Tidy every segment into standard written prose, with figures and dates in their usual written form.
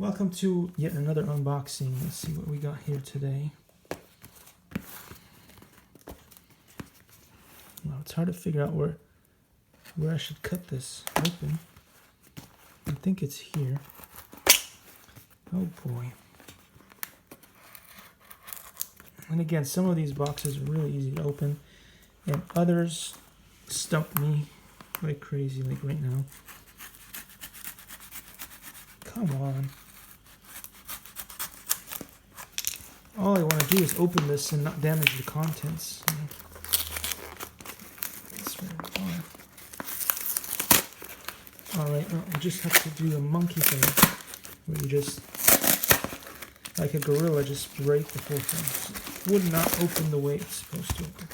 Welcome to yet another unboxing. Let's see what we got here today. Well, it's hard to figure out where I should cut this open. I think it's here. Oh boy. And again, some of these boxes are really easy to open, and others stump me like crazy, like right now. Come on. All I want to do is open this and not damage the contents. That's very far. Alright, well, I just have to do the monkey thing, where you just, like a gorilla, just break the whole thing. It would not open the way it's supposed to open.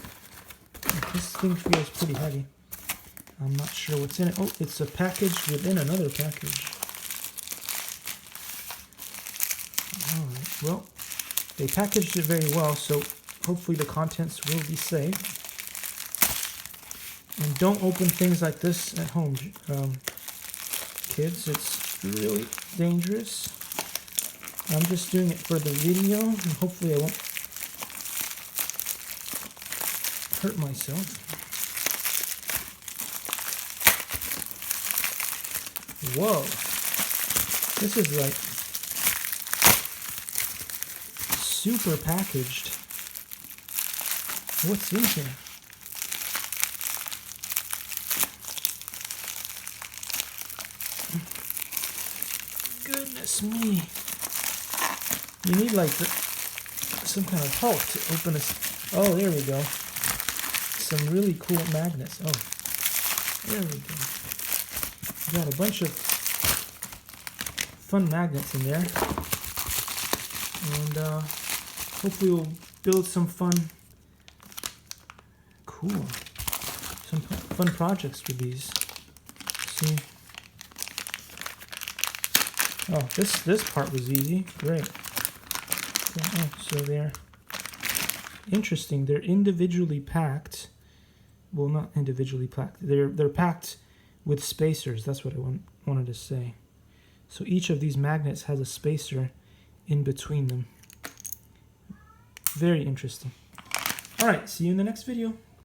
This thing feels pretty heavy. I'm not sure what's in it. Oh, it's a package within another package. Alright, well, they packaged it very well, so hopefully the contents will be safe. And don't open things like this at home, kids. It's really dangerous. I'm just doing it for the video, and hopefully I won't hurt myself. Whoa. This is like super packaged. What's in here? Goodness me. You need like some kind of Hulk to open this. Oh, there we go. Some really cool magnets. Oh, there we go. Got a bunch of fun magnets in there. And hopefully we'll build some fun projects with these. See? Oh, this part was easy. Great. Oh, so they're interesting. They're individually packed. Well, not individually packed. They're packed with spacers. That's what I wanted to say. So each of these magnets has a spacer in between them. Very interesting. All right, see you in the next video.